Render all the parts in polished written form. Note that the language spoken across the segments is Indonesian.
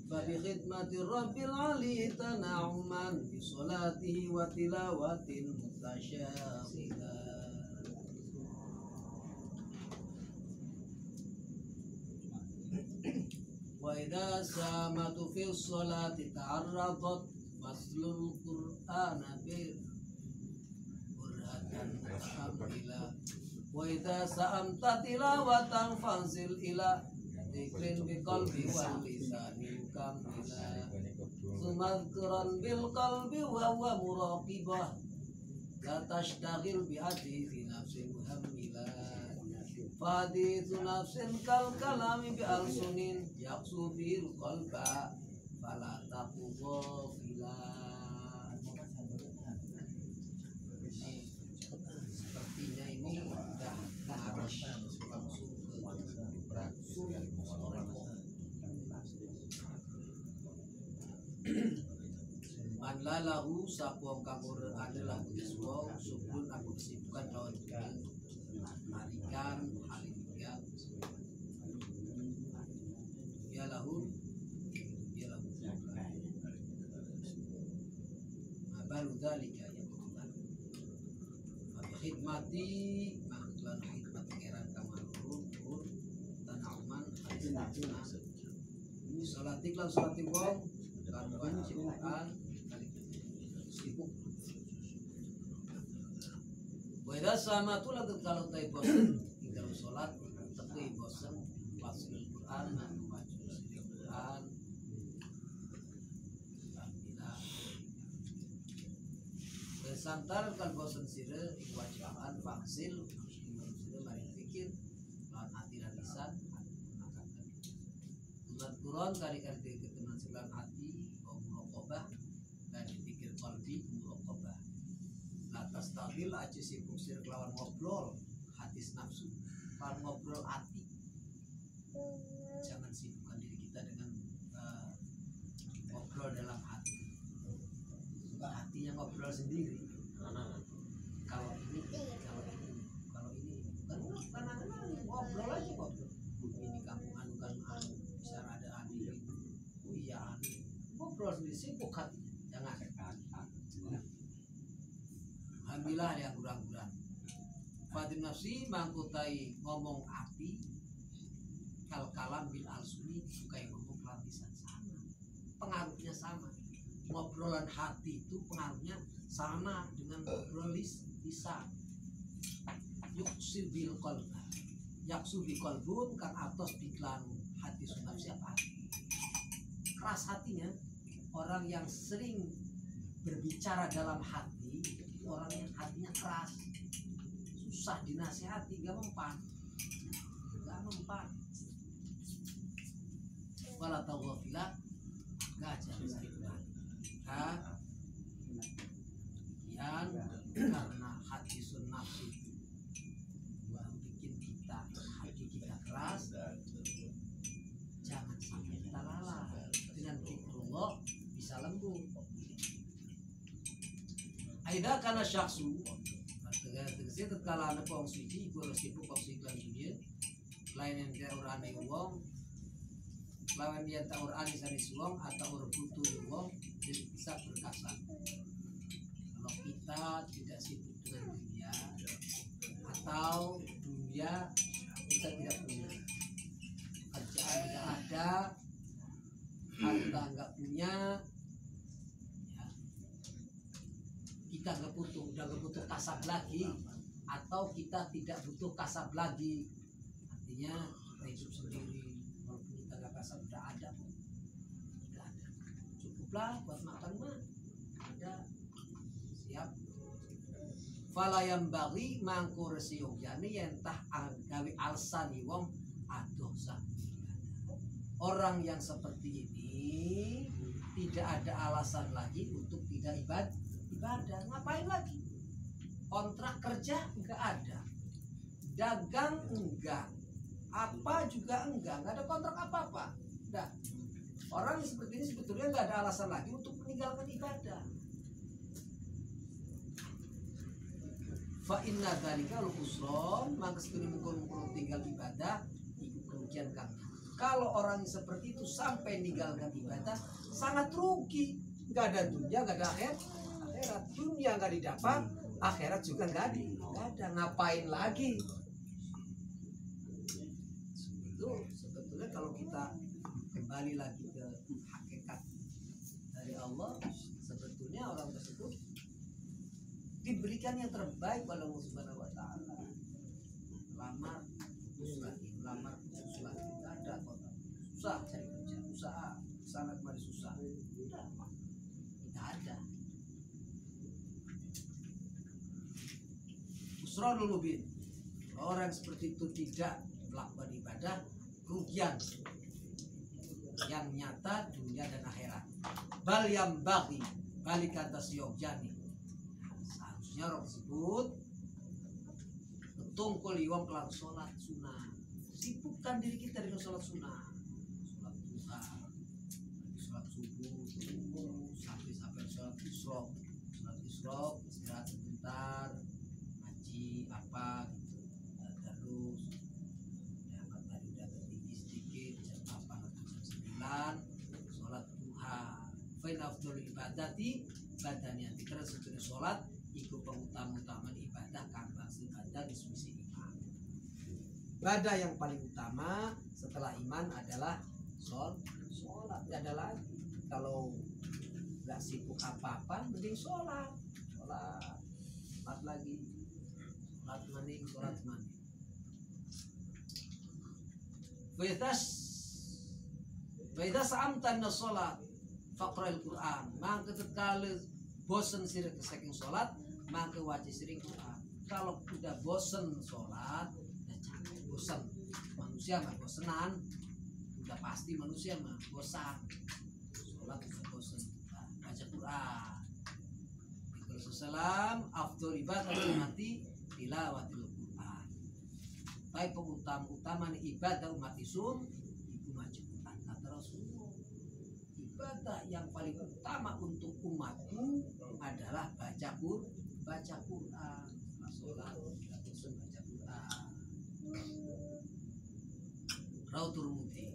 fa bi khidmati rabbil ali tana'uman bi salatihi wa tilawatin mutasyabihat. Wa idza samatu fi sholati ta'arradat faslul qur'ana bil qur'atan mutahammila. Wa idza sa'amta tilawatan fanzil ila dzikrin bi qalbi wal lisani kamila. Sumadzuran bil qalbi wa huwa muraqibah la tashtagil bi hadithi nafsi muhammila. Fadithu nafsin kal kalami bi al-sunin yaksu bil qalba fala taku ghafilan. Sepertinya ini sudah harus langsung man lalahu sapuang kanggur adalah iswa subun aku kesibukan lawan harikan harikan ya lahu baru dalika ya khidmati maklan khidmat pangeran kamalun tanauman hadisna ini salatik lan salatik wong karuan sibukan sibuk weda sama tu lagu kalau tay bosan tinggal sholat tapi bosan baca Quran membaca Quran alhamdulillah santar kan bosan sire wajaan vaksin sire mari pikir lawan hati dan lisan mengatakan umat Quran kali-kali keteman sebelah hati muraqabah dan dipikir qalbi muraqabah. Atas stabil aja sibuk sir kelawan ngobrol hati nafsu, kelawan ngobrol hati. Jangan sibukkan diri kita dengan ngobrol dalam hati. Hatinya ngobrol sendiri. Kalau ini, karena ngobrol aja ngobrol. Ini kamu anu bisa ada anu, iya anu. Ngobrol sendiri sibuk hati, jangan. Alhamdulillah yang kurang-kurang. Fatim nafsi mangkutai ngomong api kal kalam bil alsuni sukai ngomong lapisan sama. Pengaruhnya sama. Ngobrolan hati itu pengaruhnya sama dengan ngobrol lisan. Yuksil bil qalba. Yaksu bil qalbun kang atos biklanu hati sunaf siapa? Keras hatinya orang yang sering berbicara dalam hati. Orang yang hatinya keras, susah dinasihati, gak mempan. Wala taghafila, gak aja bisa dikembali. Kian karena hati sunnah itu bikin hati kita keras, jangan sampai kita lalai. Dengan zikrullah bisa lembut. Aida karena syaksu tegese tatkala ana wong suci iku sibuk wong siklan dunia lain yang dia urane wong lawan dia ta urane sanes wong atau urbutu wong jadi bisa berkasa. Kalau kita tidak sibuk dengan dunia atau dunia kita tidak punya kerjaan tidak ada harta nggak punya kita udah nggak butuh kasab lagi atau kita tidak butuh kasab lagi artinya kita hidup sendiri walaupun kita nggak kasab udah ada cukuplah buat makan mah ada siap fala yang bagi mangkur siyogyani yentah gawe alsani wong aduh orang yang seperti ini tidak ada alasan lagi untuk tidak ibadah. Ngapain lagi? Kontrak kerja enggak ada, dagang enggak, apa juga enggak ada kontrak apa-apa. Enggak. Orang seperti ini sebetulnya enggak ada alasan lagi untuk meninggalkan ibadah. Fa inna dzalika al-usron, maka sekali mukul tinggal ibadah itu kerugian kang Kalau orang seperti itu sampai meninggalkan ibadah sangat rugi. Nggak ada dunia, nggak ada akhirat. Dunia nggak didapat, akhirat juga nggak ada. Ngapain lagi? Itu sebetulnya kalau kita kembali lagi ke hakikat dari Allah, sebetulnya orang tersebut diberikan yang terbaik oleh Allah Subhanahu wa taala. Lamar terus lagi, lamar terus lagi, nggak ada kota. Susah cari kerja, usaha sana kemari susah. Tidak ada. Usranul mubin. Orang seperti itu tidak melakukan ibadah, kerugian yang nyata dunia dan akhirat. Bal yang bagi balik atas yogjani. Seharusnya orang tersebut betungkul iwam kelar sholat sunnah. Sibukkan diri kita dengan sholat sunnah, sholat duha, sholat subuh, sampai sholat isyraq, istirahat sebentar, ngaji apa gitu, terus ya matahari udah tertinggi sedikit, jam 8 atau jam 9, sholat duha. Fain afdhul ibadati badaniyati, karena sebetulnya sholat ikut pengutama ibadah kambang ibadah diskusi iman. Ibadah yang paling utama setelah iman adalah sholat. Tidak ada lagi. Kalau nggak sibuk apa-apa, mending sholat lagi, sholat mani. Faidas amtan sholat faqra'il Quran. Maka ketika bosan sirih saking sholat, maka wajib sering Quran. Kalau udah bosan sholat, udah capek, bosan. Manusia mah bosenan, udah pasti manusia mah bosan. Sholat udah bosan, baca Quran. Rasulullah afdhal ibadah ummati tilawatil Quran. Tapi utama ibadah umat isun itu maca Quran. Kata Rasulullah, ibadah yang paling utama untuk umatmu adalah baca Quran. Sholat bosan baca Quran. Rautul Muti.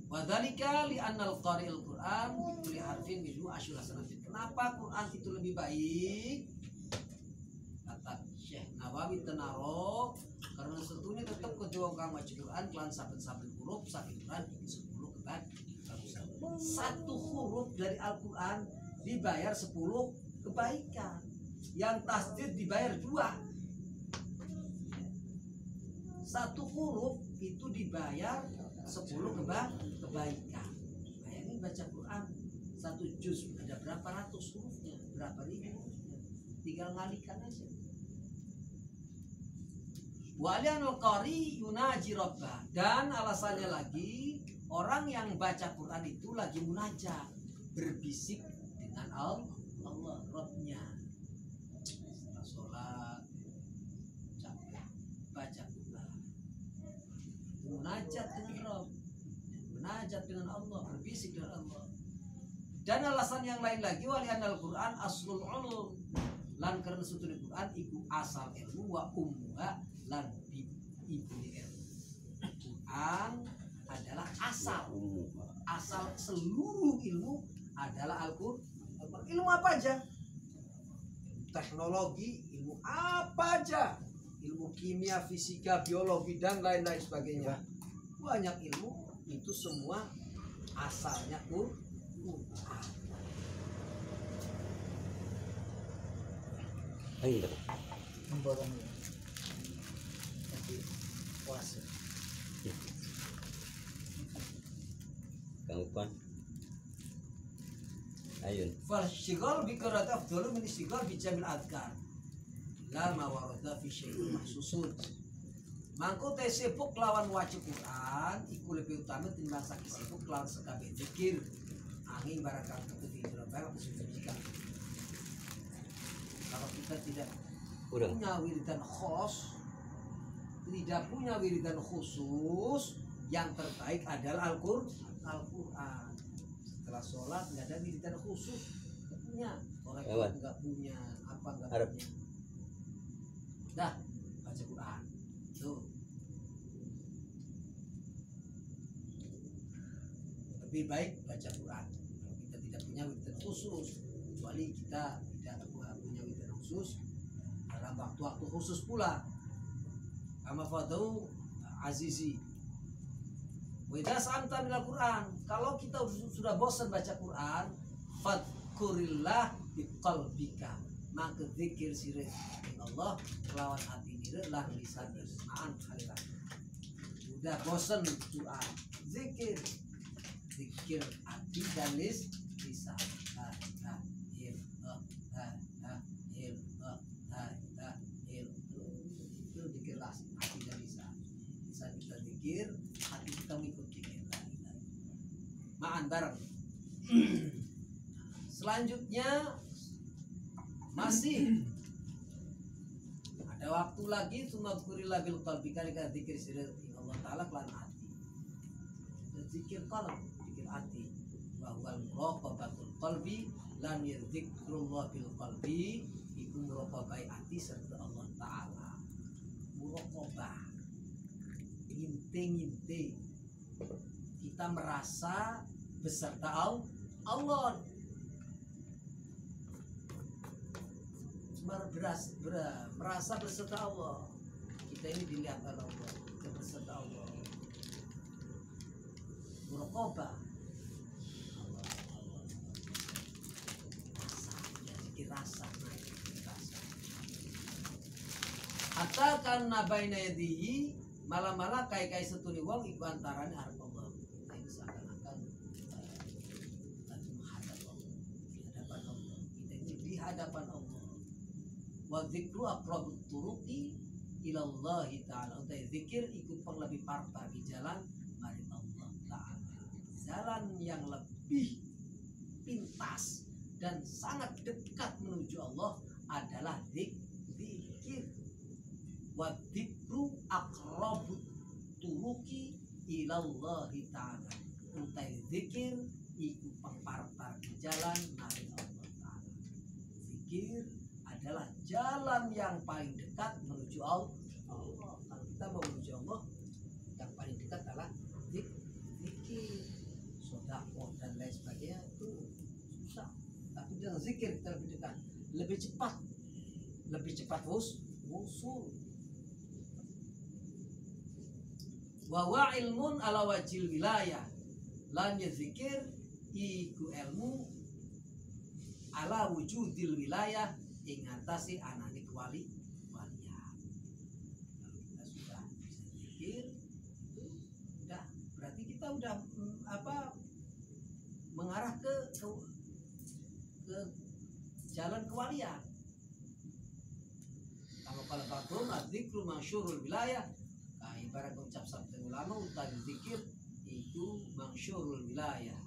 Wadzalika li'annal qari'il Quran kulli harfin minhu asyru hasanatin. Kenapa Quran itu lebih baik? Kata Syekh Nawawi Tenaro, karena sebetulnya tetap kedua orang baca Quran kelan saben-saben huruf saking Quran 10 kebaikan. Satu huruf dari Al-Quran dibayar 10 kebaikan. Yang tasdid dibayar 2. Satu huruf itu dibayar 10 kebaikan. Bayangin baca Quran 1 juz ada berapa ratus hurufnya, berapa ribu hurufnya, tinggal ngalikan aja. Walianul qari yunaji rabbah, dan alasannya lagi orang yang baca Quran itu lagi munajat, berbisik dengan Allah Rabbnya. Setelah sholat capek baca Quran, munajat dengan Rabb, munajat dengan Allah, berbisik dengan Allah. Dan alasan yang lain lagi, walianal Quran aslul ulum, lan karena sutul Quran iku asal ilmu, wa ummuha lan ibu ilmu. Quran adalah asal seluruh ilmu adalah Al-Quran. Ilmu apa aja? Teknologi, ilmu apa aja? Ilmu kimia, fisika, biologi dan lain-lain sebagainya. Banyak ilmu itu semua asalnya Quran. Ayo. Memborong nanti puasa. Kang Upan. Ayun. Fal shighal bi qira'ati afdalu min istighal bi jamil adkar. La ma warada fi syai'in mahsusun. Mangko teh sibuk lawan waca Quran iku lebih utama timbang sakit sibuk lawan sekabeh zikir. Angin barangkali ketika barang kesucikan. Kalau kita tidak punya wiridan khos, tidak punya wiridan khusus, yang terbaik adalah Al-Quran. Setelah sholat nggak ada wiridan khusus, nggak punya. Orang tua nggak punya, apa nggak punya. Dah baca Quran. Tuh. lebih baik baca Quran. Kalau kita tidak punya wirid khusus, kecuali kita tidak punya wirid khusus dalam waktu-waktu khusus pula. Kama fadau azizi. Wa idza sa'amta minal Quran, kalau kita sudah bosan baca Quran, fadkurillah biqalbika, maka zikir sirih Allah lawan hati diri lan lisan ismaan khairan. Udah bosan Quran, zikir hati dan lisan. Itu zikir hati dan lisan. Lisan kita zikir, hati kita mengikut zikir. Ma'an bareng. Selanjutnya masih ada waktu lagi, sumadzkurillah bil qalbi, kalika zikir sirri Allah taala kelan hati. Dan zikir qalb, zikir hati. Wa huwal muraqabatul qalbi, lan yadzikrullah bil qalbi, iku muraqabai hati serta Allah taala. Muraqabah, nginte kita merasa beserta Allah. Merasa beserta Allah. Kita ini dilihat oleh Allah, kita beserta Allah. Muraqabah Allah. Rasa. Hatta kana baina yadihi, malah kai setuni wong iku antarane arep Allah. Kita ini seakan-akan lagi menghadap Allah, di hadapan Allah. Kita ini di hadapan Allah. Wa dzikru aqrabut turuqi ilallahi ta'ala. Utai zikir ikut lebih parta di jalan mari Allah ta'ala. Jalan yang lebih pintas dan sangat dekat menuju Allah adalah zikir. Wa dzikru aqrabut turuqi ilallahi ta'ala. Utai zikir ikut parta di jalan mari Allah ta'ala. Zikir adalah jalan yang paling dekat menuju Allah. Kalau kita mau menuju Allah, yang paling dekat adalah zikir, sedekah dan lain sebagainya itu susah. Tapi dengan zikir kita lebih cepat, lebih cepat wusul. Wa ilmun ala wajil wilayah, lan zikir iku ilmu ala wujudil wilayah, ingatasi anani walian. Kalau kita sudah bisa zikir, itu udah berarti kita udah mengarah ke jalan kewalian. Kalau bagus zikru mansyurul wilayah, ibarat ucap sabda ulama utawi zikir itu mansyurul wilayah.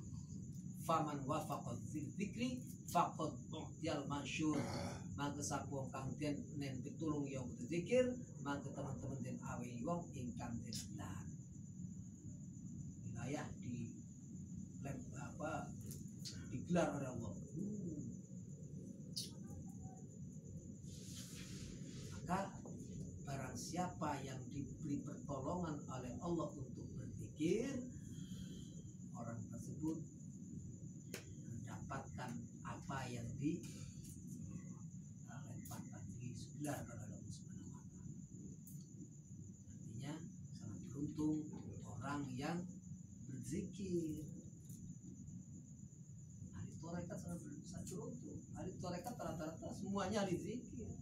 Faman wafaqa dzikri faqad u'tiyal mansyur. Maka sapu kang den nen pitulung yang berzikir, maka teman-teman den awe wong ingkang den benar. Wilayah digelar oleh Allah. Maka barang siapa yang diberi pertolongan oleh Allah untuk berzikir, orang tersebut mendapatkan apa yang dilemparkan di sebelah oleh Allah Subhanahu wa Ta'ala. Artinya sangat beruntung orang yang berzikir. Ahli tarekat sangat beruntung. Ahli tarekat rata-rata semuanya ahli zikir.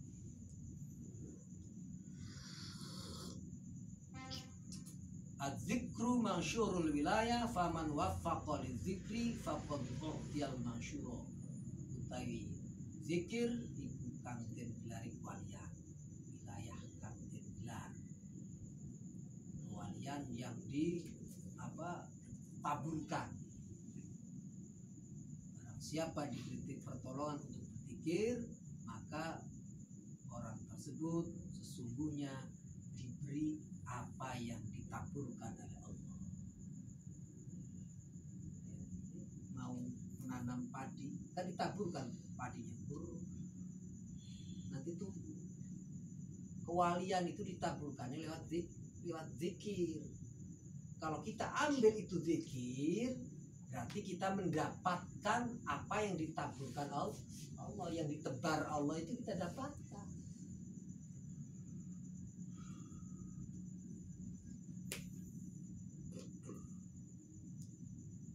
Az-zikru mansyurul wilayah, faman waffaqa lidzikri faqad u'tiyal mansyura. Utawi zikir iku kang den gelari walian, wilayah kang den gelar walian yang taburkan. Barang siapa diberi pertolongan untuk berzikir, maka orang tersebut sesungguhnya diberi apa yang ditaburkan oleh Allah. Mau menanam padi, kan ditaburkan padinya, nanti tuh kewalian itu ditaburkannya lewat zikir. Kalau kita ambil itu zikir, berarti kita mendapatkan apa yang ditaburkan Allah, yang ditebar Allah itu kita dapatkan.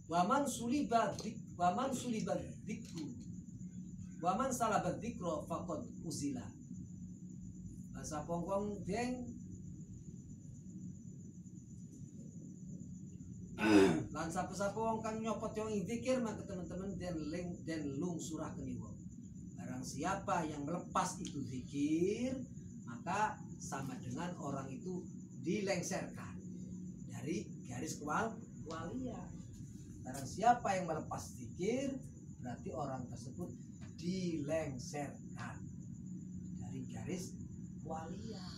Waman sulibat dzikru waman salabat dzikra faqad uzila. Bahasa pongkong deng lan sapa-sapa wong kang nyopot yang zikir maka teman-teman dan lungsurakeun wong. Barang siapa yang melepas itu zikir maka sama dengan orang itu dilengserkan dari garis kewalian. Barang siapa yang melepas zikir berarti orang tersebut dilengserkan dari garis kewalian.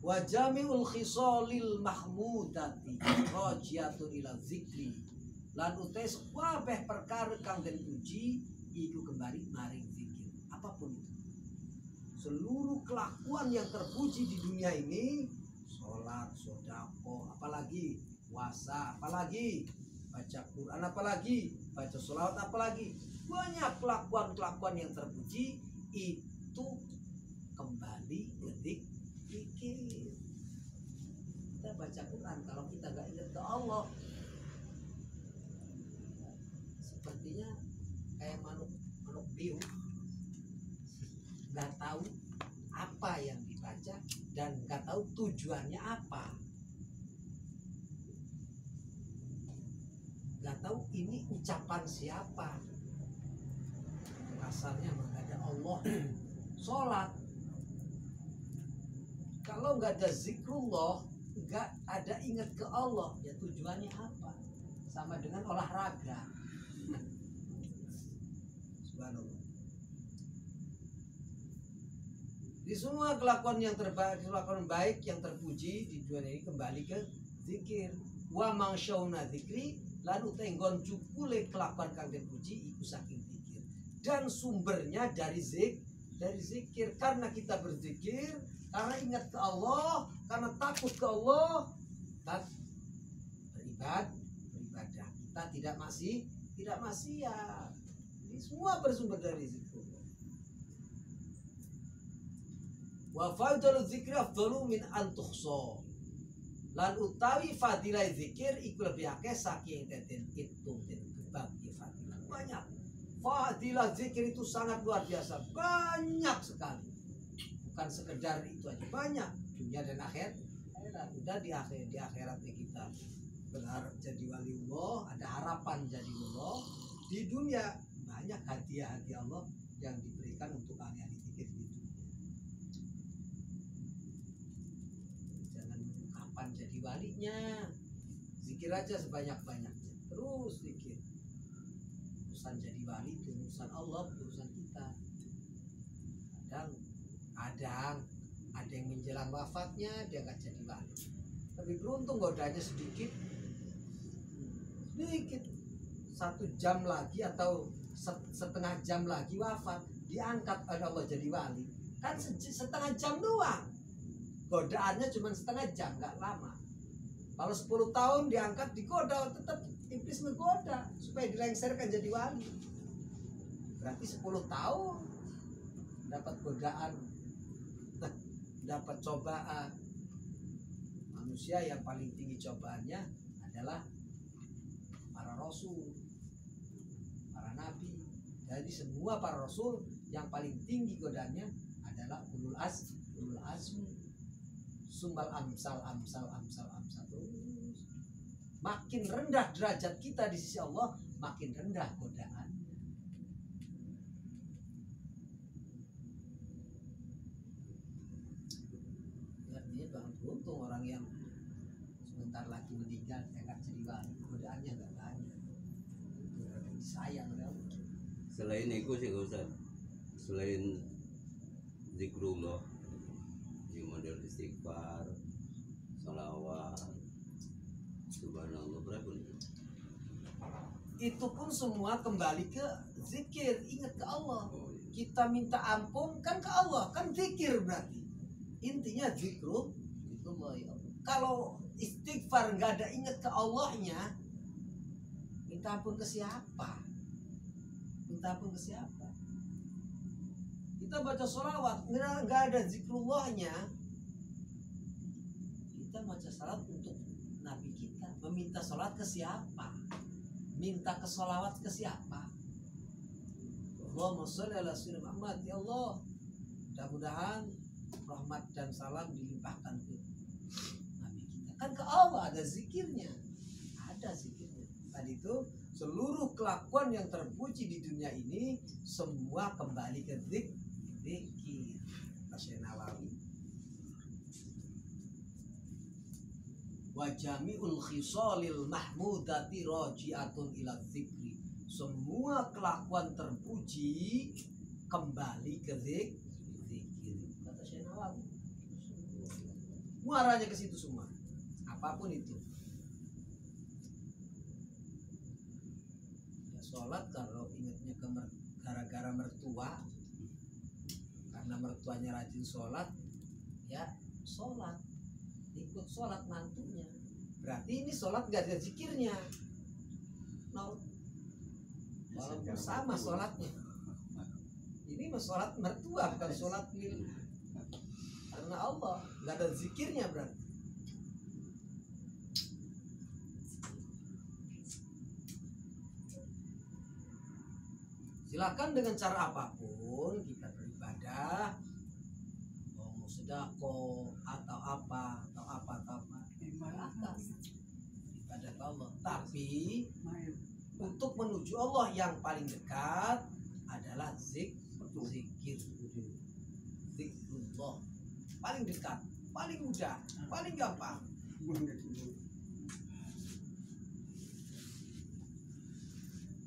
Wa jami'ul khisalil mahmudati rajiyatun ila zikri lan utais kabeh perkara kang den puji iku kembali maring zikir. Apapun itu, seluruh kelakuan yang terpuji di dunia ini, sholat, sodako, apalagi puasa, apalagi baca Quran, apalagi baca sholawat, apalagi banyak kelakuan-kelakuan yang terpuji itu kembali ke zikir. Kita baca Quran kalau kita nggak ingat ke Allah, sepertinya kayak manuk biru, nggak tahu apa yang dibaca dan nggak tahu tujuannya apa, nggak tahu ini ucapan siapa. Kasarnya nggak ada Allah. Sholat kalau nggak ada zikrullah, nggak ada ingat ke Allah, ya tujuannya apa? Sama dengan olahraga. Subhanallah. Di semua kelakuan yang terbaik, kelakuan baik yang terpuji di dunia ini kembali ke zikir. Wa mangsyauna zikri lalu tenggon cukule kelakuan kang terpuji iku saking zikir. Dan sumbernya dari zikir. Karena kita berzikir, karena ingat ke Allah, karena takut ke Allah, kita beribadah. Kita tidak maksiat. Ini semua bersumber dari zikir. Wa fadlu dzikri afdalu min an tuhsa. Lan utawi fadilah zikir iku lebih akeh saking den hitung den bagi fadilah. Banyak. Fadilah zikir itu sangat luar biasa, banyak sekali. Bukan sekedar itu aja, banyak dunia dan akhirat. Udah di akhiratnya kita berharap jadi waliullah, ada harapan jadi Allah. Di dunia banyak hadiah-hadiah Allah yang diberikan untuk ahli-ahli zikir di dunia. Jangan kapan jadi walinya, zikir aja sebanyak-banyaknya, terus zikir. Urusan jadi wali itu urusan Allah, urusan kita. Kadang ada yang menjelang wafatnya dia nggak jadi wali, tapi beruntung godanya sedikit 1 jam lagi atau setengah jam lagi wafat, diangkat oleh Allah jadi wali. Kan setengah jam doang, godaannya cuma setengah jam, nggak lama. Kalau 10 tahun diangkat digoda, tetap iblis menggoda supaya dilengserkan jadi wali. Berarti 10 tahun dapat godaan, dapat cobaan. Manusia yang paling tinggi cobaannya adalah para rasul, para nabi. Jadi semua para rasul yang paling tinggi godaannya adalah ulul azmi. Sumbal amsal terus. Makin rendah derajat kita di sisi Allah, makin rendah godaan. Artinya banget beruntung orang yang sebentar lagi meninggal nggak jadi wali, godaannya nggak banyak. Sayang kan? Selain itu sih Ustaz, selain zikrullah, di model istighfar, salawat, subhanallah, berapa nih? Itu pun semua kembali ke zikir, ingat ke Allah. Kita minta ampun kan ke Allah, kan zikir berarti. Intinya Kalau istighfar nggak ada ingat ke Allahnya, minta ampun ke siapa? Minta ampun ke siapa? Kita baca sholawat nggak ada zikrullahnya, kita baca salat untuk Nabi kita, meminta sholat ke siapa? Minta ke sholawat ke siapa? Allahumma sholli ala sayyidina Muhammad. Ya Allah, mudah-mudahan rahmat dan salam dilimpahkan ke Nabi kita. Kan ke Allah ada zikirnya, ada zikirnya. Tadi itu seluruh kelakuan yang terpuji di dunia ini semua kembali ke zikir. Syekh Nawawi. Wa jami'ul khisalil mahmudati raji'atun ila dzikri. Semua kelakuan terpuji kembali ke zikir. Kata Syekh Nawawi. Muaranya ke situ semua. Apapun itu. Ya, sholat kalau ingatnya ke gara-gara mertua, karena mertuanya rajin sholat, ya sholat, ikut sholat mantunya, berarti ini sholat gak ada zikirnya. No. Walaupun sama sholatnya, ini mah sholat mertua bukan sholat milik karena Allah, gak ada zikirnya berarti. Silakan dengan cara apapun kita beribadah, mau sedekah atau apa, silakan ibadah ke Allah. Tapi untuk menuju Allah yang paling dekat adalah zikir, zikrullah, paling dekat, paling mudah, paling gampang.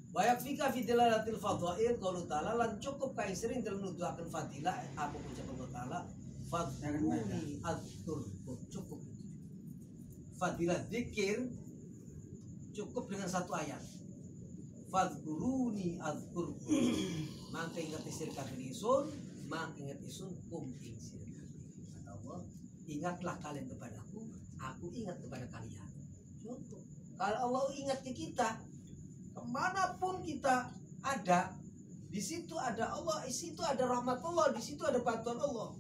Wayak fika fidilalatil fadhail qaulu ta'ala, lan cukup kai sering dalam nuduhaken fadilah apa ucapan Allah Ta'ala, fadhkuruni adzkurkum. Cukup fadilah zikir cukup dengan satu ayat, fadhkuruni adzkurkum. Mangke ingat sirkaken isun, mangke ingat isun kum ing sirkaken. Kata Allah, ingatlah kalian kepadaku, aku ingat kepada kalian. Cukup. Kalau Allah ingat ke kita, kemanapun kita ada, di situ ada Allah, di situ ada rahmat Allah, di situ ada bantuan Allah.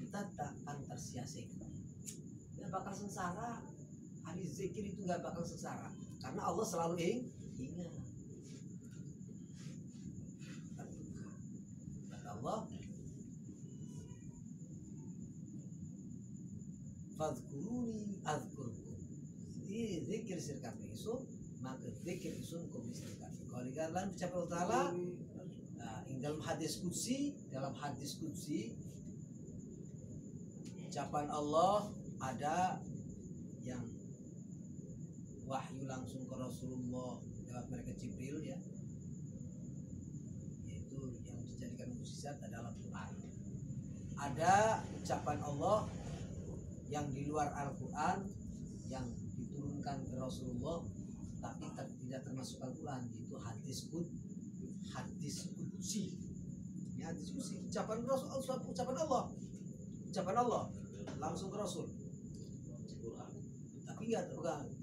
Kita tak akan tersia-sia, nggak bakal sengsara. Ahli zikir itu nggak bakal sengsara, karena Allah selalu ingat. Kata Allah, fadhkuruni adzkurkum. Di zikir sirkat isu, maka zikir isun kum istiqam. Kalau dikatakan ucapan Allah Ta'ala, dalam hadis qudsi, ucapan Allah ada yang wahyu langsung ke Rasulullah lewat malaikat Jibril, ya, yaitu yang dijadikan mukjizat adalah Al-Quran. Ada ucapan Allah yang di luar Al-Quran yang diturunkan ke Rasulullah tapi tidak termasuk Al-Quran, yaitu hadis qudsi. Ini hadis qudsi, ucapan Rasul, ucapan Allah langsung ke Rasul, tapi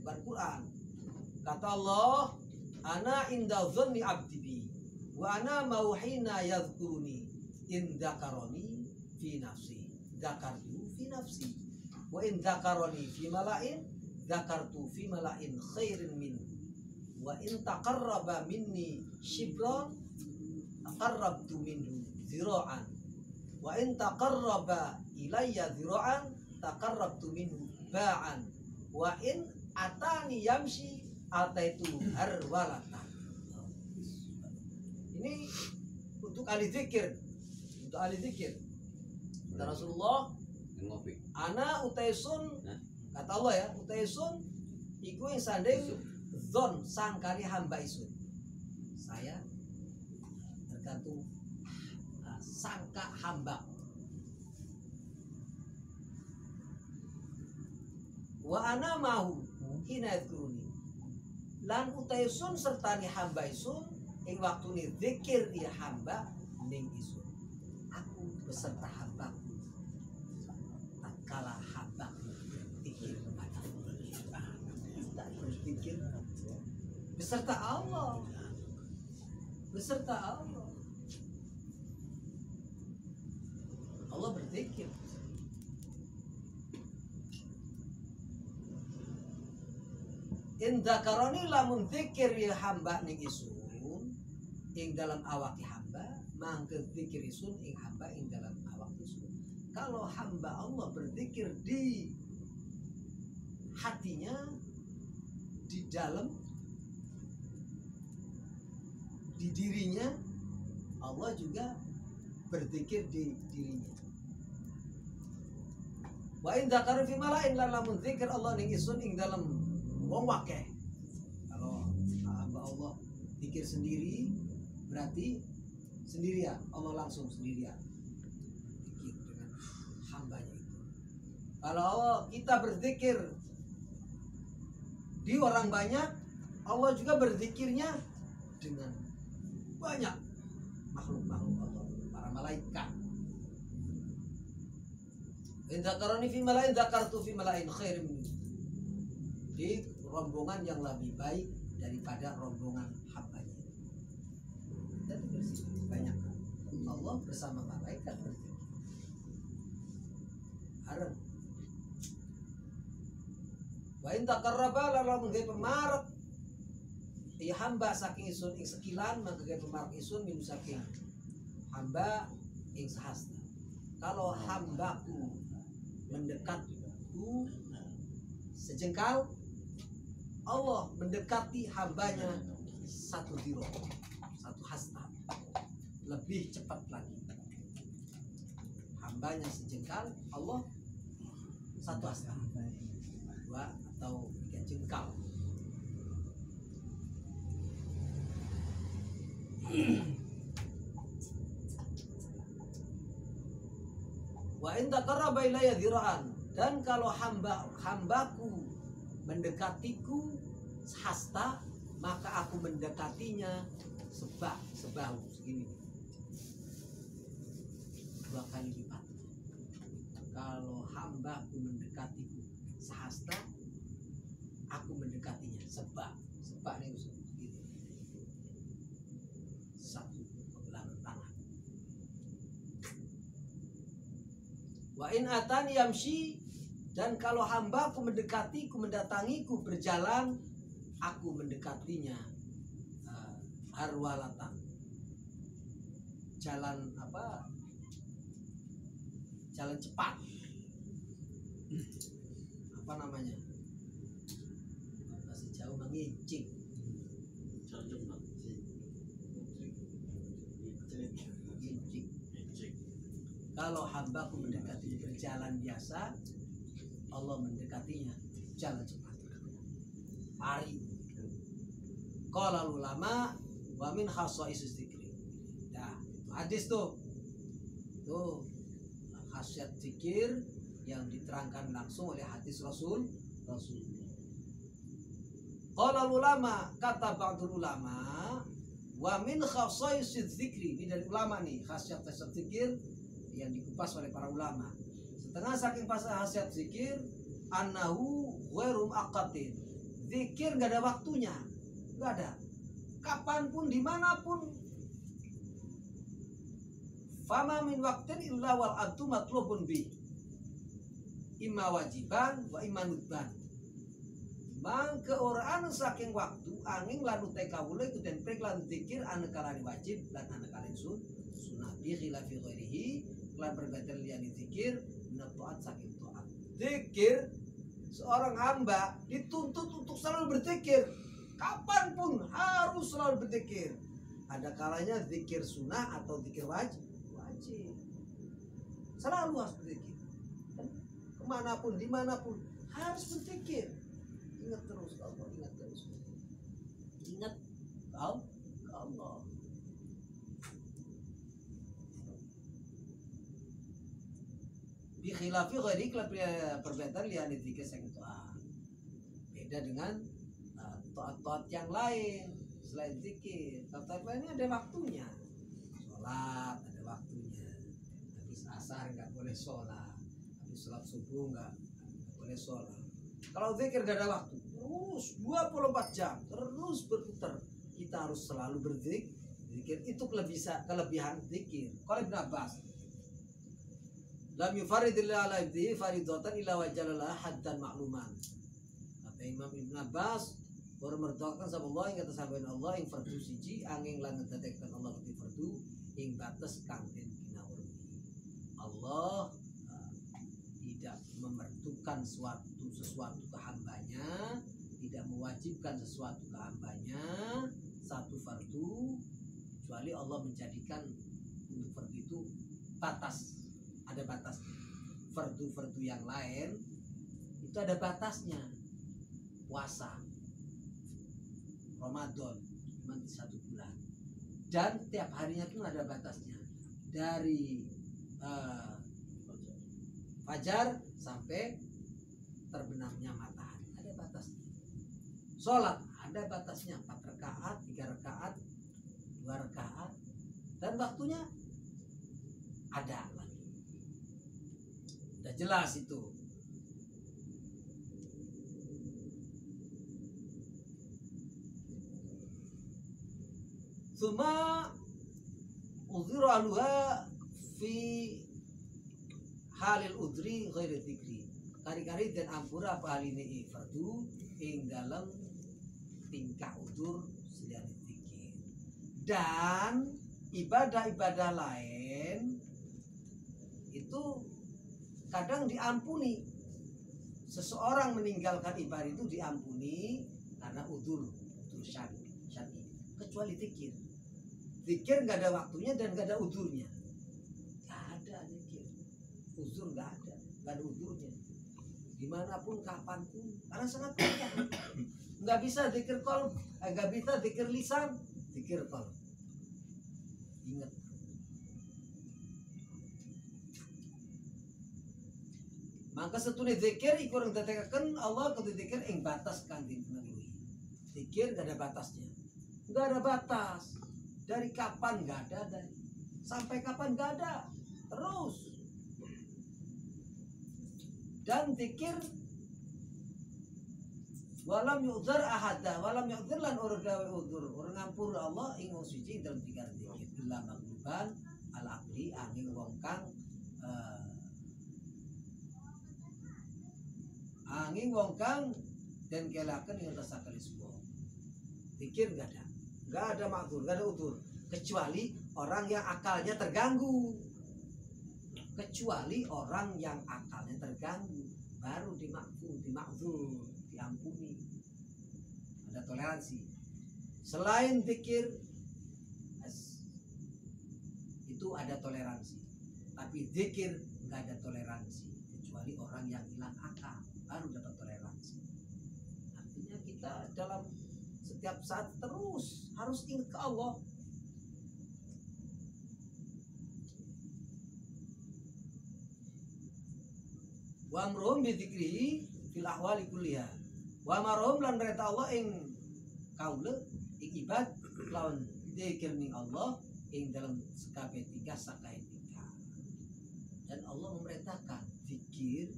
bukan Quran. Kata Allah, ana inda dhanni abdi bi wa ana mauhina yadhkuruni in dzakaroni fi nafsi dzakartu fi nafsi wa in dzakaroni fi mala'in dzakartu fi mala'in khairin min wa in taqarraba minni shibran taqarrabtu minhu zira'an wa in taqarraba ilayya zira'an taqarrabtu minhu ba'an wa in atani yamshi ataitu harwalatan. Ini untuk ahli zikir, kata Rasulullah, ana utaisun, kata Allah ya, utaisun iku yang sanding zon sangkari hamba isun. Saya tergantung sangka hamba. Wa ana mahu hinayatkuruni, lan utaisun sertani hamba isun ing waktu ni zikir dia hamba ning isun. Aku beserta hambaku tatkala hambaku berzikir beserta Allah, beserta Allah. Allah berzikir. In dzakaroni lamun zikir ya hamba ning isun ing dalam awak hamba, mangke zikir isun ing hamba ing dalam awak isun. Kalau hamba Allah berzikir di hatinya, di dalam, di dirinya, Allah juga berzikir di dirinya. Wa in dzakaru fi malain lamun zikir Allah ning isun ing dalam wong wakeh. Kalau hamba Allah zikir sendiri berarti sendirian, Allah langsung sendirian zikir dengan hambanya itu. Kalau kita berzikir di orang banyak, Allah juga berzikirnya dengan banyak makhluk-makhluk Allah, para malaikat. In dzakarani fi malain dzakartu fi malain khairin minhu. Di rombongan yang lebih baik daripada rombongan hambanya. Dan berzikir banyak. Allah bersama malaikat berzikir. Harap. Wa in taqarraba lamun ge pemarak ya hamba saking isun ing sekilan maka ge pemarak isun min saking hamba ing sahasta. Kalau hambaku mendekatku sejengkal, Allah mendekati hambanya satu diro, satu hasta, lebih cepat lagi. Hambanya sejengkal, Allah satu hasta, 2 atau 3 jengkal. Wa in taqarraba ilayya dhira'an, dan kalau hambaku mendekatiku sehasta, maka aku mendekatinya sebahu segini, 2 kali lipat. Kalau hambaku mendekatiku sehasta, aku mendekatinya sebak ini segini, 1 penggelangan tangan. Wa in atani yamshi, dan kalau hambaku mendekatiku, mendatangiku berjalan, aku mendekatinya harwalatan, jalan apa? Jalan cepat. Apa namanya? Masih jauh mengincing. Kalau hambaku mendekati berjalan biasa, Allah mendekatinya jalan cepat, lari. Qala ulama wa min khasaisis dzikri. Nah, hadis tuh khasiat zikir yang diterangkan langsung oleh hadis Rasul. Qala ulama, kata ba'dul ulama, wa min khasaisis dzikri, ini dari ulama nih, khasiat zikir yang dikupas oleh para ulama. Setengah saking khasiat zikir, annahu ghairu muaqqatin. Zikir gak ada waktunya, gak ada. Kapanpun, dimanapun. Fama min waqtin illa wal abdu matlubun bi. Imma wajiban wa imma nudban. Mangke orang saking waktu angin lanu tekawule itu dan prek lan zikir anu kalani wajib lan anu kalani sunah bi khilafi ghairihi. Lan berbeda lian zikir taat saking taat. Zikir, seorang hamba dituntut untuk selalu berzikir. Kapanpun harus selalu berzikir. Ada kalanya zikir sunnah atau zikir wajib. Selalu harus berzikir. Kemanapun, dimanapun harus berzikir. Ingat terus Allah, ingat terus. Ingat Allah. Bi khilafi ghairi, perbedaan lian zikir sing taat. Beda dengan taat-taat yang lain selain zikir. Taat lainnya ada waktunya. Sholat ada waktunya. Habis asar nggak boleh sholat. Habis sholat subuh nggak boleh sholat. Kalau zikir gak ada waktu, terus 24 jam terus berputar. Kita harus selalu berzikir. Itu kelebihan zikir. Kalau Ibn Abbas, lam yufaridillah ala ibdihi faridatan illa wajalala haddan makluman. Kata Imam Ibn Abbas, baru merdoakan sama Allah yang kata sahabat Allah yang fardu siji angin langit tetekkan Allah di fardu yang batas kantin kinaurmi. Allah tidak memerdukan sesuatu ke hambanya, tidak mewajibkan sesuatu ke hambanya satu fardu, kecuali Allah menjadikan untuk fardu itu batas, ada batas. Fardu-fardu yang lain itu ada batasnya. Puasa Ramadan cuma 1 bulan, dan tiap harinya pun ada batasnya, dari fajar sampai terbenamnya matahari ada batasnya. Sholat ada batasnya, 4 rakaat, 3 rakaat, 2 rakaat, dan waktunya ada lagi. Udah jelas itu. Suma udhiru aluha fi halil udri ghairi dzikri. Kari-kari dan ampura apa hal ini fardu ing dalam tingkah udur selian dzikir. Dan ibadah-ibadah lain itu kadang diampuni. Seseorang meninggalkan ibadah itu diampuni karena udur syar'i, kecuali dzikir. Dzikir nggak ada waktunya dan nggak ada udurnya. Nggak ada dzikir, uzur nggak ada udurnya. Dimanapun, kapanpun, karena sangat banyak. Nggak bisa dzikir qalb, nggak bisa dzikir lisan, dzikir qalb. Ingat. Maka setune dzikir iku orang datekaken Allah kudu dzikir ing batas kanthi menuhi. Dzikir nggak ada batasnya. Nggak ada batas. Dari kapan nggak ada, dari sampai kapan nggak ada, terus. Dan zikir walam yu'dzar ahada, walam yu'dzar lan ora gawe udzur, ora ngampur Allah ing wong suci dalam tiga zikir. Illa magluban al aqli angin wong kang dan kelaken ing atas akal semua. Zikir nggak ada makzur, nggak ada udzur, kecuali orang yang akalnya terganggu. Kecuali orang yang akalnya terganggu, baru dimakzur, diampuni. Ada toleransi. Selain zikir itu ada toleransi, tapi zikir nggak ada toleransi, kecuali orang yang hilang akal baru dapat toleransi. Artinya kita dalam setiap saat terus harus ingat ke Allah. Wa amruhum bi dzikrihi fil ahwali kulliha. Wa amruhum lan perintah Allah ing kaula ing ibad lawan zikir ning Allah ing dalam sakabeh tiga sakae tiga. Dan Allah memerintahkan zikir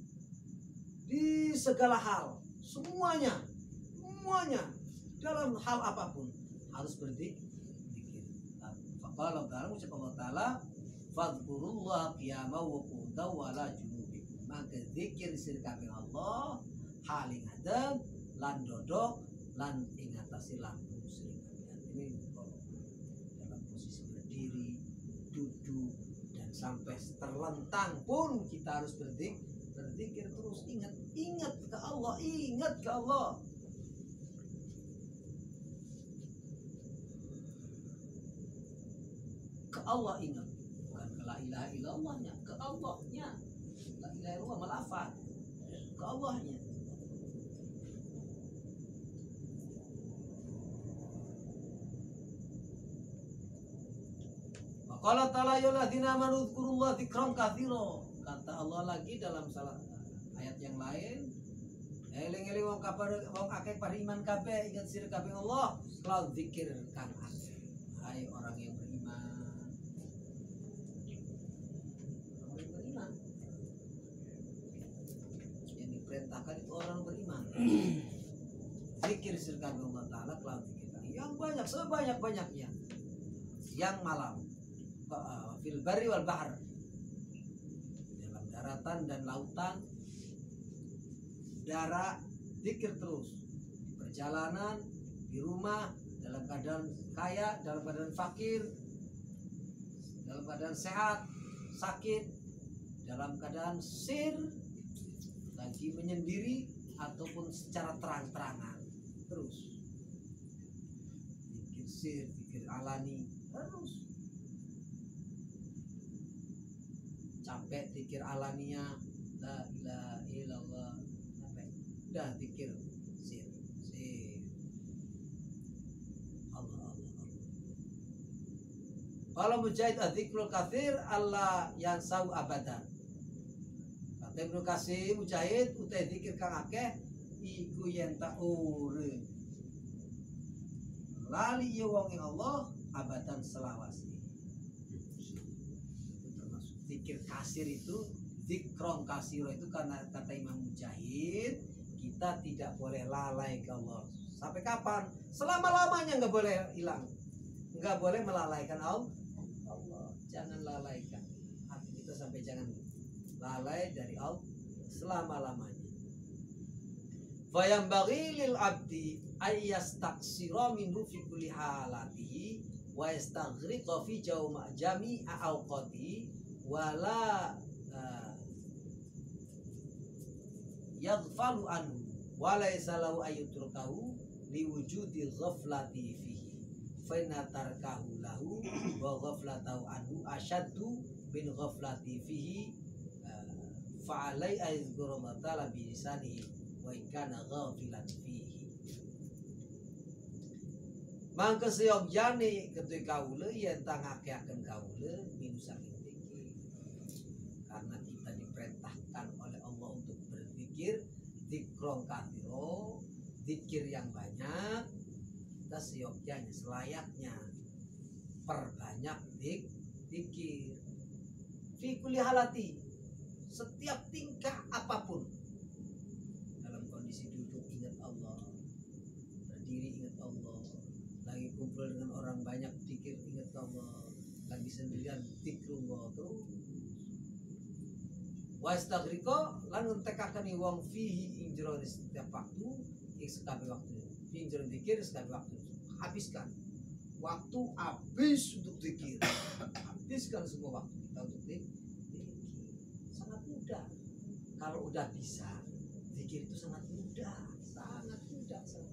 di segala hal, semuanya dalam hal apapun harus berzikir. Faqala ta'ala, ucap Allah Ta'ala, fadhkurullah qiyaman wa qu'udan wa ala junubikum. Maka zikir sirkabe Allah haling adem lan dodok lan ing atase lambung sirkabe. Ini dalam posisi berdiri, duduk, dan sampai terlentang pun kita harus berzikir terus. Ingat ke Allah, ingat ke Allah. Ke Allah ingat, bukan ke la ilaha illallahnya, ke Allahnya. La ilaha illallah melafaz, ke Allahnya. Qala ta'ala ya alladzina amanu dzkurullaha dzikran katsira. Kata Allah lagi dalam salah ayat yang lain, eling-eling wong akeh pada iman kabeh, ingat sira kabeh Allah, kalau zikir kang akeh. Hai orang yang beriman. Orang yang beriman. Yang diperintahkan itu orang beriman. Zikir sirkan Allah Ta'ala kelawan zikir yang banyak, sebanyak-banyaknya yang malam fil barri wal bahr, dalam daratan dan lautan, darat zikir terus, di perjalanan, di rumah, dalam keadaan kaya, dalam keadaan fakir, dalam keadaan sehat, sakit, dalam keadaan sir, lagi menyendiri ataupun secara terang-terangan, terus zikir sir, zikir alani, terus capek zikir alaninya la ilaha illallah, sampai udah zikir sir Allah. Kalau mujahid adzikul katsir Allah yang sau abadan. Kata Ibnu Katsir mujahid utai zikir kang akeh iku yen tak urip lali ya wong ing Allah abadan selawase. Termasuk zikir kasir itu, zikron kasiro itu, karena kata Imam Mujahid kita tidak boleh lalai ke Allah. Sampai kapan? Selama-lamanya nggak boleh hilang, nggak boleh melalaikan Allah. Jangan lalaikan hati kita, sampai jangan lalai dari Allah selama-lamanya. Fayambaghi lil abdi ayyastaksira minhu fi kulli halatihi wa yastaghriqa fi jami'a awqati wala yaghfalu anhu wa laysa lahu ayyutrukahu liwujudi ghaflati fihi fa inna tarkahu lahu wa ghaflatahu anhu ashaddu min ghaflati fihi fa alai ayzkuru ta'ala bi lisanihi wa ikana ghafilan fihi. Mangke seyogyane ketika kaula yen tangakeaken kaula minusaken zikir. Karena kita diperintahkan oleh Allah untuk berzikir, zikron katsiro, zikir yang banyak. Kita seyogyane, selayaknya perbanyak zikir. Fi kulli halati, setiap tingkah apapun. Dalam kondisi duduk ingat Allah, berdiri ingat Allah, lagi kumpul dengan orang banyak zikir ingat Allah, lagi sendirian zikrullah terus. Wa istaghriqa lan ngetekaken wong fihi ing jero setiap waktu, ing sekabeh waktu. Ing jero zikir sekabeh waktu. Habiskan waktu, habis untuk zikir. Habiskan semua waktu kita untuk zikir. Sangat mudah. Kalau udah bisa, zikir itu sangat mudah, sangat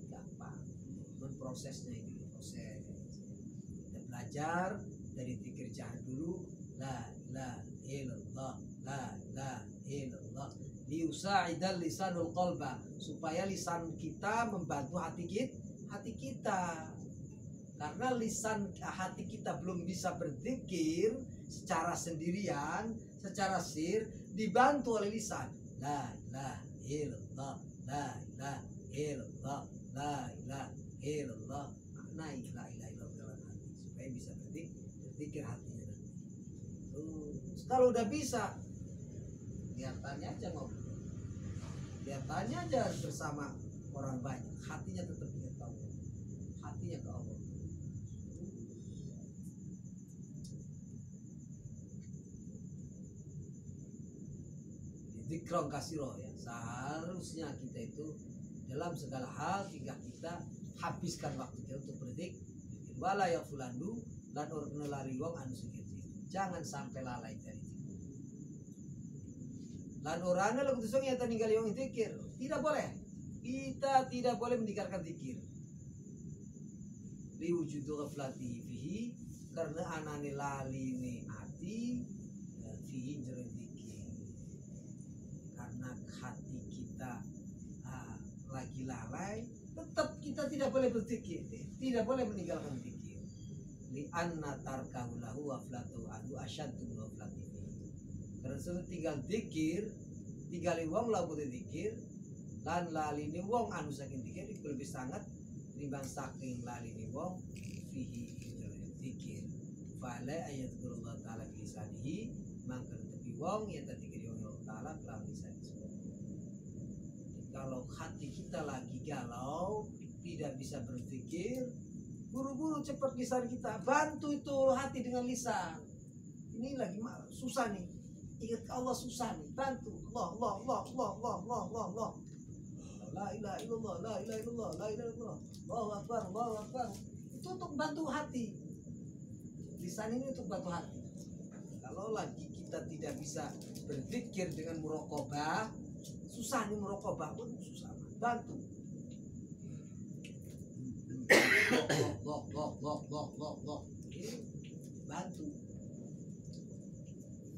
gampang. Prosesnya ini proses. Kita belajar dari zikir jahat dulu, la ilaha illallah, la ilaha illallah, liusa'idal lisanul qalba, supaya lisan kita membantu hati kita. Karena lisan hati kita belum bisa berzikir secara sendirian, secara sir, dibantu oleh lisan. La ilaha illallah, la ilaha illallah, la ilaha illallah, maknai la ilaha illallah dalam hati, supaya bisa berzikir hatinya nanti. Kalau udah bisa, kelihatannya aja ngobrol, kelihatannya aja bersama orang banyak, hatinya tetap ingat Allah, hatinya ke Allah. Zikron kasiro ya, seharusnya kita itu dalam segala hal tingkah kita habiskan waktu kita untuk berzikir. Wala ya fulandu lan urna lali wong anu zikir. Jangan sampai lalai dari zikir. Lan orangnya lagu tusung yang ninggali wong zikir. Tidak boleh. Kita tidak boleh meninggalkan zikir. Liwujudu ghaflati fihi, karena anane lali ni ati fihi jero zikir. Karena hati kita lagi lalai, tetap kita tidak boleh berzikir, tidak boleh meninggalkan zikir. Li anna tarkahu lahu waflatu adu asyaddu waflati. Karena sudah tinggal zikir, tinggal wong lagu zikir, lan lalini wong anu saking zikir itu lebih sangat timbang saking lalini wong fihi zikir. Fala ayatul ta'ala bilisanihi, mangka tepi wong yang tadi kiri Allah Ta'ala kelawan lisan. kalau hati kita lagi galau, tidak bisa berpikir, buru-buru cepat lisan kita bantu itu hati dengan lisan. Ini lagi susah nih, ingat Allah susah nih, bantu Allah la ilaha illallah, la ilaha illallah, la ilaha illallah, Allahu akbar, Allahu akbar. Itu untuk bantu hati. Lisan ini untuk bantu hati. Kalau lagi kita tidak bisa berzikir dengan muraqabah, susah nih muraqabah pun susah. Bantu. Bantu.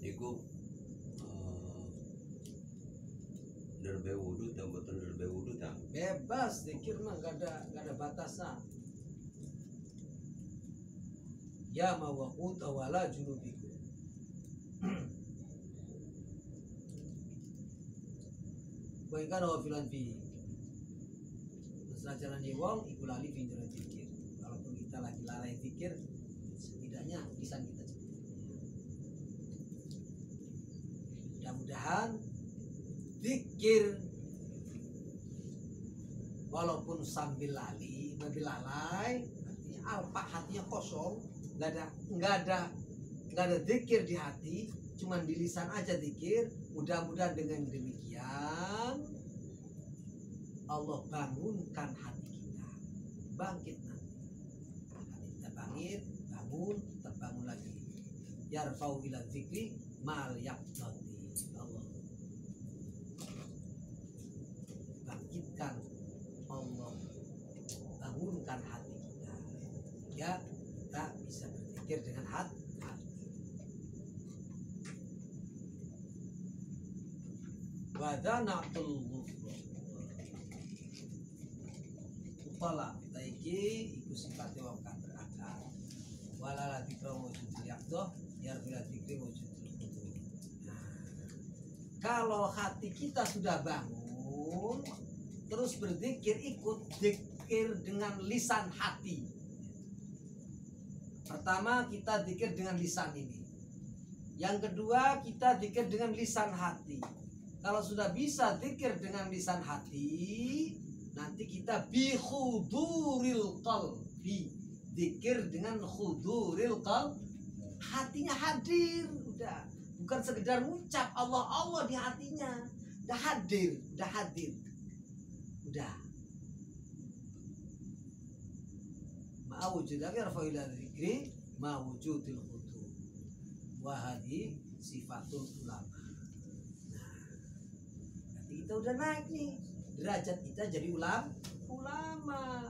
Iku derbe wudu dan betul derbe wudu tak. Bebas zikir mah gak ada batasan. Ya mawaqut wala junubikum. Baikkan wa filan fi. Masalah jalan wong iku lali fi jalan zikir. Walaupun kita lagi lalai zikir, setidaknya lisan kita cepat. Mudah-mudahan zikir walaupun sambil lalai, artinya alpa hatinya kosong, nggak ada zikir di hati, cuman di lisan aja zikir. Mudah-mudahan dengan demikian Allah bangunkan hati kita, bangkit nanti. Hati kita bangun, terbangun lagi. Yarfau ila zikri mal yaqdati. Allah bangkitkan, Allah bangunkan hati kita, ya kita bisa berpikir dengan hati. Wadanatul Upala kita iku sifatnya wong kang berakal. Walala dikra wujudul yaqdah yar bila dikri wujudul qudur. Kalau hati kita sudah bangun, terus berzikir, ikut zikir dengan lisan hati. Pertama kita zikir dengan lisan ini. Yang kedua kita zikir dengan lisan hati. Kalau sudah bisa zikir dengan lisan hati, nanti kita bi khuduril qalbi. Zikir dengan khuduril qalbi. Hatinya hadir, udah. Bukan sekedar ucap Allah Allah di hatinya. Udah hadir. Udah. Ma'wujud yarfa'ila dzikri ma'wujudil khudur. Wahadi sifatul ulama. Kita udah naik nih, derajat kita jadi ulama.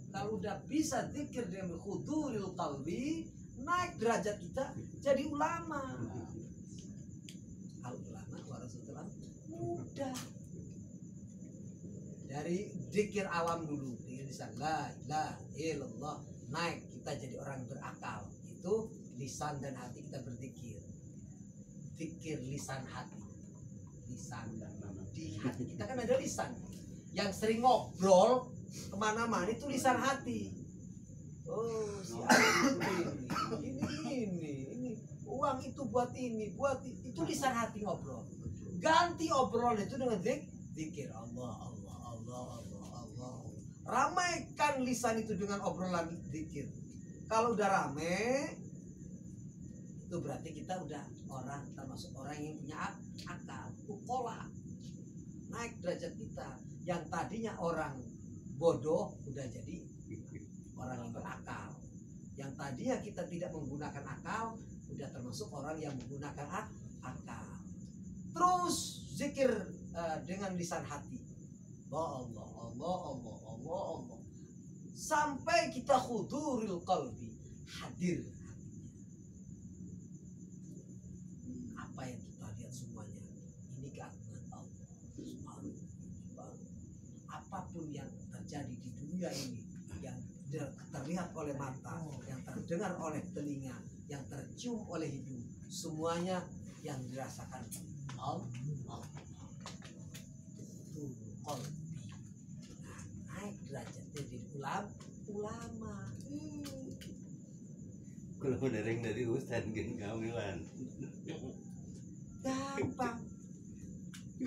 Kalau udah bisa zikir dengan khuduril qalbi, naik derajat kita jadi ulama. Al ulama warasatul mudah. Dari zikir awam dulu, dengan lisan la ilaha illallah, naik kita jadi orang berakal. Itu lisan dan hati kita berzikir. Zikir lisan hati. Lisan dan di hati kita kan ada lisan yang sering ngobrol kemana-mana, itu lisan hati. Oh si ini uang itu buat ini, itu lisan hati ngobrol. Ganti obrol itu dengan zikir Allah. Ramaikan lisan itu dengan obrolan zikir. Kalau udah rame, itu berarti kita udah termasuk orang yang punya akal, ukola. Naik derajat kita. Yang tadinya orang bodoh udah jadi orang yang berakal. Yang tadinya kita tidak menggunakan akal udah termasuk orang yang menggunakan akal. Terus zikir dengan lisan hati. Allah sampai kita khuduril qalbi, hadir hatinya. Apa yang kita lihat semuanya ini keagungan Allah. Apapun yang terjadi di dunia ini, yang terlihat oleh mata, yang terdengar oleh telinga, yang tercium oleh hidung, semuanya yang dirasakan Allah. Itu qalbi. Nah, naik derajatnya jadi ulama. Kalau dereng dari ustad gen kamilan. Gampang.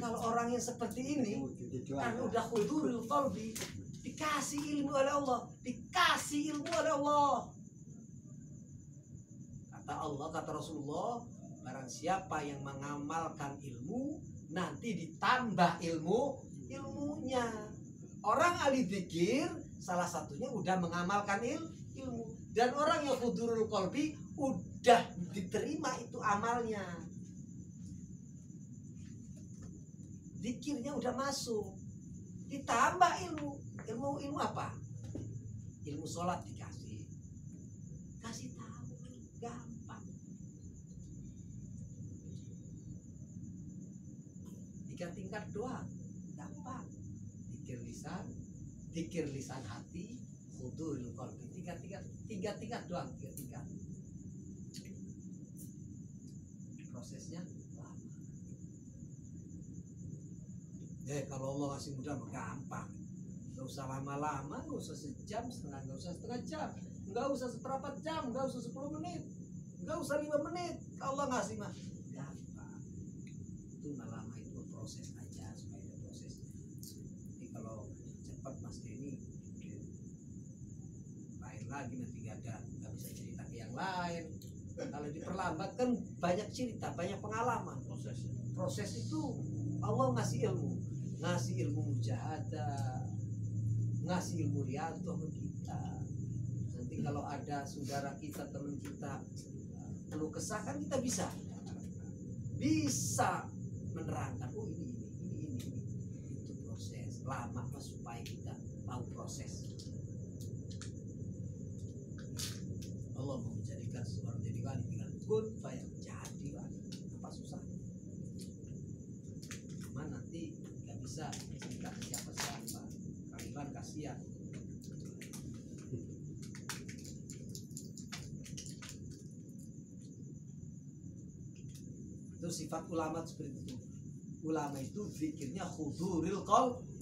kalau orang yang seperti ini kan udah hudurul qalbi, dikasih ilmu oleh Allah, dikasih ilmu oleh Allah. Kata Allah, kata Rasulullah, barang siapa yang mengamalkan ilmu, nanti ditambah ilmunya. Orang ahli dzikir salah satunya udah mengamalkan ilmu, dan orang yang hudurul qalbi udah diterima itu amalnya. Dzikirnya udah masuk, ditambah ilmu apa? Ilmu sholat dikasih, kasih tahu, gampang. 3 tingkat doang, gampang. Dzikir lisan hati, hudurul qalbi. 3 tingkat doang, 3 tingkat. Prosesnya lama. Kalau Allah kasih mudah gampang. Gak usah lama-lama, gak usah sejam setengah, gak usah setengah jam, gak usah seperempat jam, gak usah 10 menit, gak usah 5 menit. Kalau Allah ngasih mah gampang. Itu lama itu proses aja supaya ada prosesnya. Jadi kalau cepat Mas Denny lain lagi, nanti gak bisa cerita ke yang lain. Kalau diperlambat kan banyak cerita, banyak pengalaman. Proses itu Allah ngasih ilmu mujahadah, ngasih ilmu riyadhah ke kita. Nanti kalau ada saudara kita, teman kita perlu kesahkan, kita bisa menerangkan. Oh ini itu proses lama mas, supaya kita tahu proses. Allah mau menjadikan seorang jadi wali, tinggal kun faya jadi wali. Apa susah? Cuma nanti nggak bisa cerita ke siapa-siapa. Kalian kasihan. Itu sifat ulama seperti itu. Ulama itu zikirnya huduril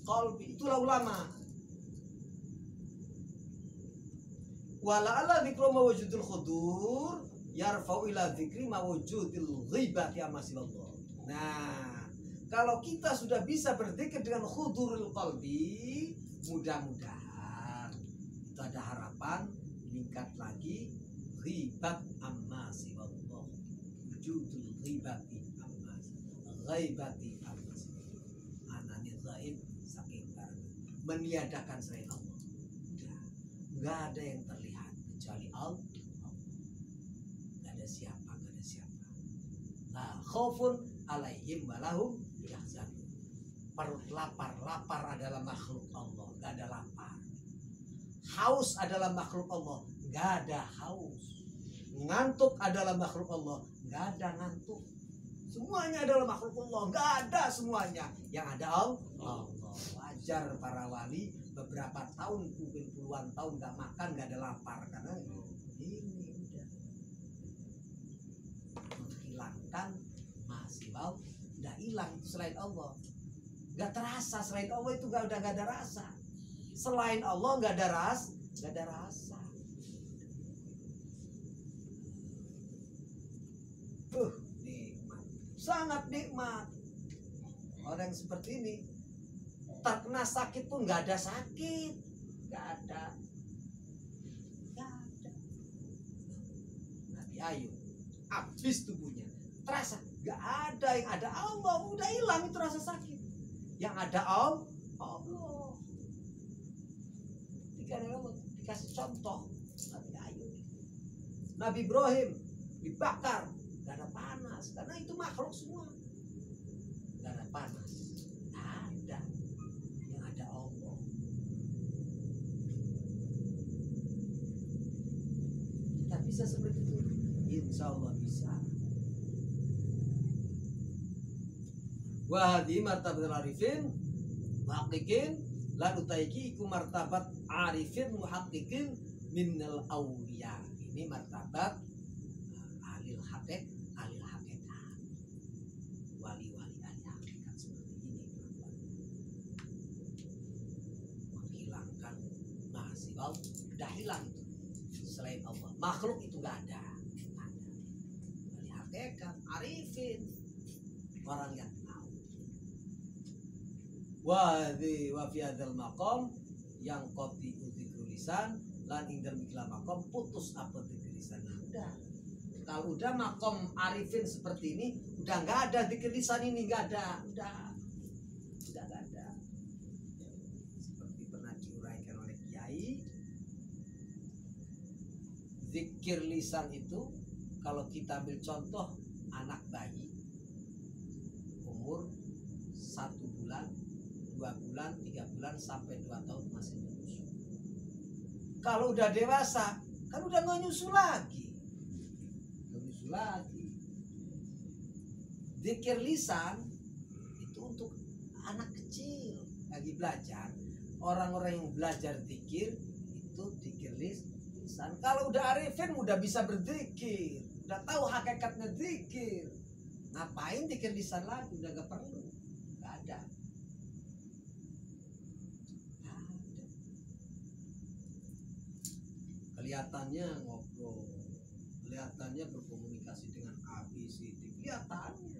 qalbi. Itulah ulama. Wala'ala dzikru mawujudul khudur yarfa'u ila dzikri mawujudil ghibati amma siwallah. Nah, kalau kita sudah bisa berzikir dengan hudurul qalbi, mudah-mudahan itu ada harapan meningkat lagi ghibat amma siwallah. Wujudul ghibati amma ghaibati amma siwallah. Anani ghaib saking meniadakan selain Allah. Nggak ada yang terlihat kecuali Allah. Nggak ada siapa. La khaufun alaihim walahum yahzanun. Perut lapar adalah makhluk Allah, nggak ada lapar. Haus adalah makhluk Allah, nggak ada haus. Ngantuk adalah makhluk Allah, nggak ada ngantuk. Semuanya adalah makhluk Allah, nggak ada semuanya. Yang ada Allah. Wajar para wali beberapa tahun, mungkin puluhan tahun nggak makan, nggak ada lapar, karena ini udah menghilangkan masibau, udah hilang selain Allah, nggak terasa selain Allah itu udah nggak ada rasa. Selain Allah nggak ada rasa. Nikmat, sangat nikmat. Orang seperti ini terkena sakit pun nggak ada sakit, nggak ada. Nabi Ayub habis tubuhnya, terasa nggak ada, yang ada Allah, udah hilang itu rasa sakit. Yang ada Allah. Dikasih contoh Nabi Ayub, Nabi Ibrahim dibakar, nggak ada panas karena itu makhluk semua, nggak ada panas. Bisa seperti itu, insya Allah bisa. Wahdi martabatul arifin muhaqqiqin lalu taiki iku martabat arifin muhaqqiqin minal awliya. Ini martabat ahli hakikat, wali-wali ahli hakikat seperti ini. Menghilangkan mahasiswa, udah hilang itu. Selain Allah, makhluk itu nggak ada. Wali hakikat, arifin, orang yang tahu. wa fi hadzal maqam yang qati dzikru lisan lan ing dalem ikhlas maqam putus apa dzikir lisan. Udah. Kalau udah makom arifin seperti ini, udah nggak ada dzikir lisan ini, nggak ada, udah nggak ada. Seperti pernah diuraikan oleh Kiai, zikir lisan itu kalau kita ambil contoh anak bayi umur 1 bulan, 2 bulan, 3 bulan sampai 2 tahun masih menyusu. Kalau udah dewasa, kan udah nggak nyusu lagi. Zikir lisan itu untuk anak kecil lagi belajar. Orang-orang yang belajar zikir itu zikir lisan. Kalau udah arifin udah bisa berzikir, udah tahu hakikatnya zikir. Ngapain zikir lisan lagi? Udah gak perlu, gak ada. Kelihatannya ngobrol, kelihatannya berkomunikasi dengan A, B, C, D, kelihatannya